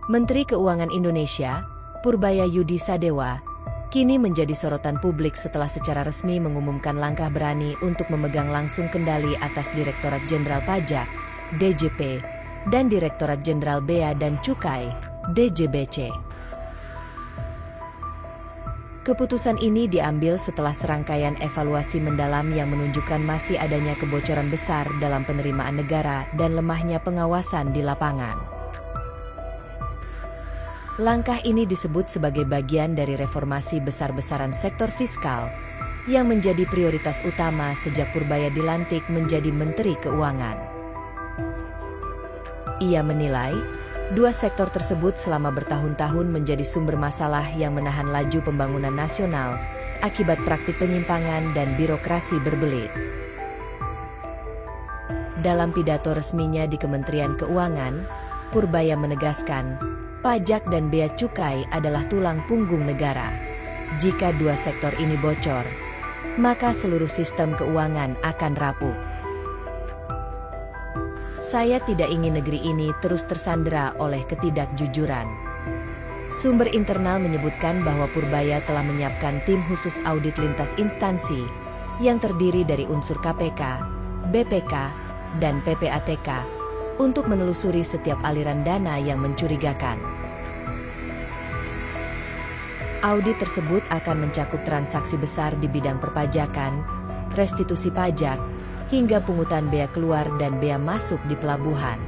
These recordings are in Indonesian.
Menteri Keuangan Indonesia, Purbaya Yudi Sadewa, kini menjadi sorotan publik setelah secara resmi mengumumkan langkah berani untuk memegang langsung kendali atas Direktorat Jenderal Pajak, DJP, dan Direktorat Jenderal Bea dan Cukai, DJBC. Keputusan ini diambil setelah serangkaian evaluasi mendalam yang menunjukkan masih adanya kebocoran besar dalam penerimaan negara dan lemahnya pengawasan di lapangan. Langkah ini disebut sebagai bagian dari reformasi besar-besaran sektor fiskal, yang menjadi prioritas utama sejak Purbaya dilantik menjadi Menteri Keuangan. Ia menilai, dua sektor tersebut selama bertahun-tahun menjadi sumber masalah yang menahan laju pembangunan nasional, akibat praktik penyimpangan dan birokrasi berbelit. Dalam pidato resminya di Kementerian Keuangan, Purbaya menegaskan, pajak dan bea cukai adalah tulang punggung negara. Jika dua sektor ini bocor, maka seluruh sistem keuangan akan rapuh. Saya tidak ingin negeri ini terus tersandera oleh ketidakjujuran. Sumber internal menyebutkan bahwa Purbaya telah menyiapkan tim khusus audit lintas instansi, yang terdiri dari unsur KPK, BPK, dan PPATK, untuk menelusuri setiap aliran dana yang mencurigakan. Audit tersebut akan mencakup transaksi besar di bidang perpajakan, restitusi pajak, hingga pungutan bea keluar dan bea masuk di pelabuhan.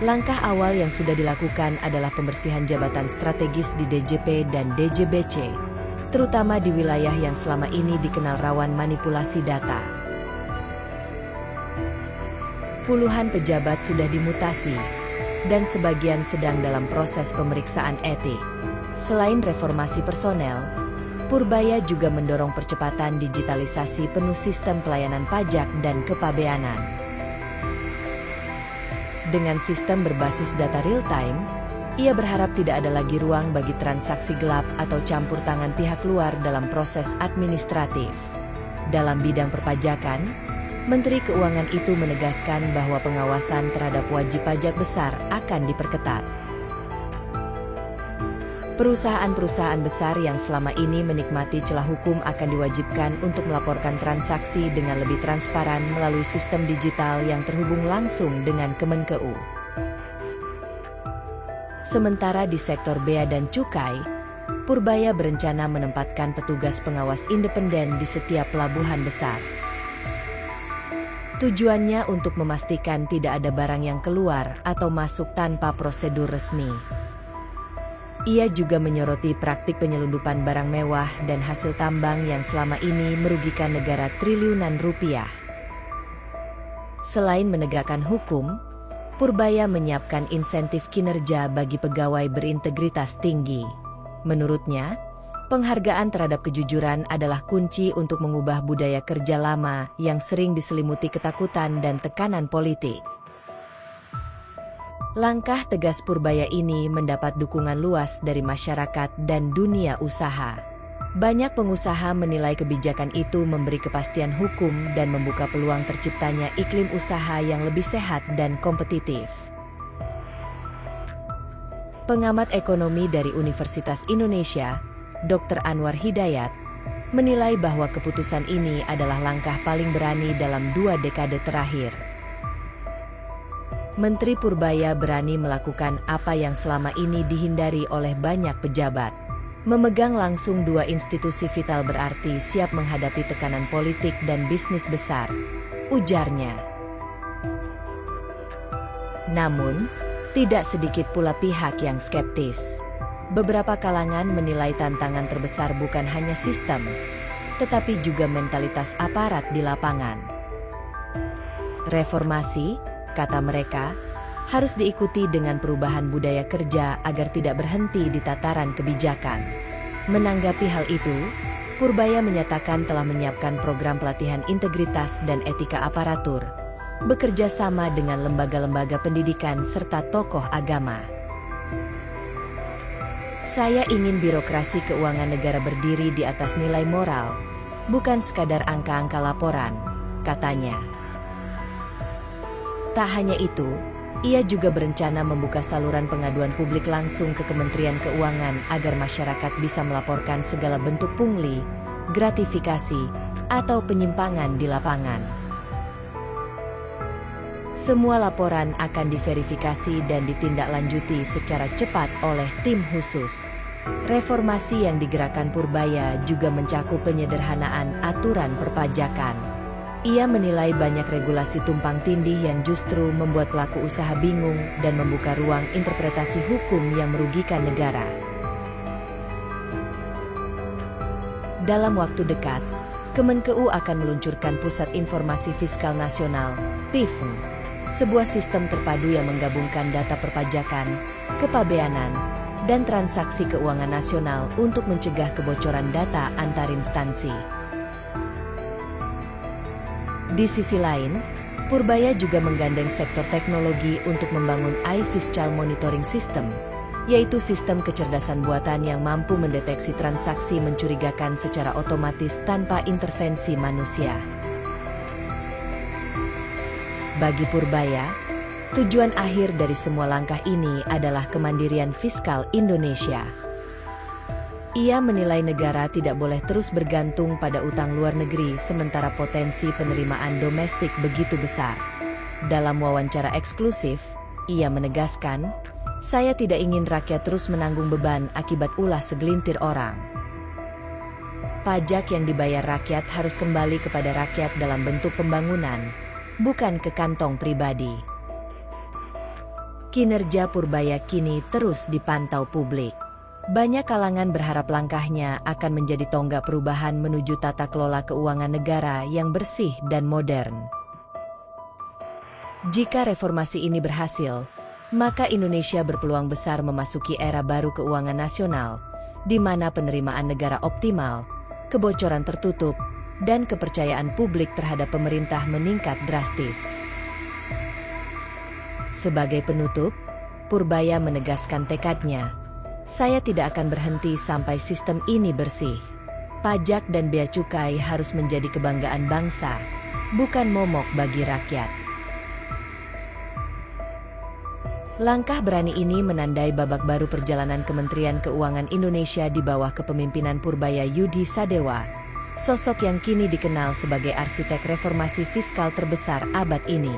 Langkah awal yang sudah dilakukan adalah pembersihan jabatan strategis di DJP dan DJBC, terutama di wilayah yang selama ini dikenal rawan manipulasi data. Puluhan pejabat sudah dimutasi, dan sebagian sedang dalam proses pemeriksaan etik. Selain reformasi personel, Purbaya juga mendorong percepatan digitalisasi penuh sistem pelayanan pajak dan kepabeanan. Dengan sistem berbasis data real-time, ia berharap tidak ada lagi ruang bagi transaksi gelap atau campur tangan pihak luar dalam proses administratif. Dalam bidang perpajakan, Menteri Keuangan itu menegaskan bahwa pengawasan terhadap wajib pajak besar akan diperketat. Perusahaan-perusahaan besar yang selama ini menikmati celah hukum akan diwajibkan untuk melaporkan transaksi dengan lebih transparan melalui sistem digital yang terhubung langsung dengan Kemenkeu. Sementara di sektor bea dan cukai, Purbaya berencana menempatkan petugas pengawas independen di setiap pelabuhan besar. Tujuannya untuk memastikan tidak ada barang yang keluar atau masuk tanpa prosedur resmi. Ia juga menyoroti praktik penyelundupan barang mewah dan hasil tambang yang selama ini merugikan negara triliunan rupiah. Selain menegakkan hukum, Purbaya menyiapkan insentif kinerja bagi pegawai berintegritas tinggi. Menurutnya, penghargaan terhadap kejujuran adalah kunci untuk mengubah budaya kerja lama yang sering diselimuti ketakutan dan tekanan politik. Langkah tegas Purbaya ini mendapat dukungan luas dari masyarakat dan dunia usaha. Banyak pengusaha menilai kebijakan itu memberi kepastian hukum dan membuka peluang terciptanya iklim usaha yang lebih sehat dan kompetitif. Pengamat ekonomi dari Universitas Indonesia, Dr. Anwar Hidayat, menilai bahwa keputusan ini adalah langkah paling berani dalam 2 dekade terakhir. Menteri Purbaya berani melakukan apa yang selama ini dihindari oleh banyak pejabat. Memegang langsung 2 institusi vital berarti siap menghadapi tekanan politik dan bisnis besar, ujarnya. Namun, tidak sedikit pula pihak yang skeptis. Beberapa kalangan menilai tantangan terbesar bukan hanya sistem, tetapi juga mentalitas aparat di lapangan. Reformasi, kata mereka, harus diikuti dengan perubahan budaya kerja agar tidak berhenti di tataran kebijakan. Menanggapi hal itu, Purbaya menyatakan telah menyiapkan program pelatihan integritas dan etika aparatur, bekerja sama dengan lembaga-lembaga pendidikan serta tokoh agama. Saya ingin birokrasi keuangan negara berdiri di atas nilai moral, bukan sekadar angka-angka laporan, katanya. Tak hanya itu, Ia juga berencana membuka saluran pengaduan publik langsung ke Kementerian Keuangan agar masyarakat bisa melaporkan segala bentuk pungli, gratifikasi, atau penyimpangan di lapangan. Semua laporan akan diverifikasi dan ditindaklanjuti secara cepat oleh tim khusus. Reformasi yang digerakkan Purbaya juga mencakup penyederhanaan aturan perpajakan. Ia menilai banyak regulasi tumpang tindih yang justru membuat pelaku usaha bingung dan membuka ruang interpretasi hukum yang merugikan negara. Dalam waktu dekat, Kemenkeu akan meluncurkan Pusat Informasi Fiskal Nasional, PIFN, sebuah sistem terpadu yang menggabungkan data perpajakan, kepabeanan, dan transaksi keuangan nasional untuk mencegah kebocoran data antar instansi. Di sisi lain, Purbaya juga menggandeng sektor teknologi untuk membangun iFiscal Monitoring System, yaitu sistem kecerdasan buatan yang mampu mendeteksi transaksi mencurigakan secara otomatis tanpa intervensi manusia. Bagi Purbaya, tujuan akhir dari semua langkah ini adalah kemandirian fiskal Indonesia. Ia menilai negara tidak boleh terus bergantung pada utang luar negeri sementara potensi penerimaan domestik begitu besar. Dalam wawancara eksklusif, ia menegaskan, "Saya tidak ingin rakyat terus menanggung beban akibat ulah segelintir orang. Pajak yang dibayar rakyat harus kembali kepada rakyat dalam bentuk pembangunan, bukan ke kantong pribadi." Kinerja Purbaya kini terus dipantau publik. Banyak kalangan berharap langkahnya akan menjadi tonggak perubahan menuju tata kelola keuangan negara yang bersih dan modern. Jika reformasi ini berhasil, maka Indonesia berpeluang besar memasuki era baru keuangan nasional, di mana penerimaan negara optimal, kebocoran tertutup, dan kepercayaan publik terhadap pemerintah meningkat drastis. Sebagai penutup, Purbaya menegaskan tekadnya, "Saya tidak akan berhenti sampai sistem ini bersih. Pajak dan bea cukai harus menjadi kebanggaan bangsa, bukan momok bagi rakyat." Langkah berani ini menandai babak baru perjalanan Kementerian Keuangan Indonesia di bawah kepemimpinan Purbaya Yudhi Sadewa, sosok yang kini dikenal sebagai arsitek reformasi fiskal terbesar abad ini.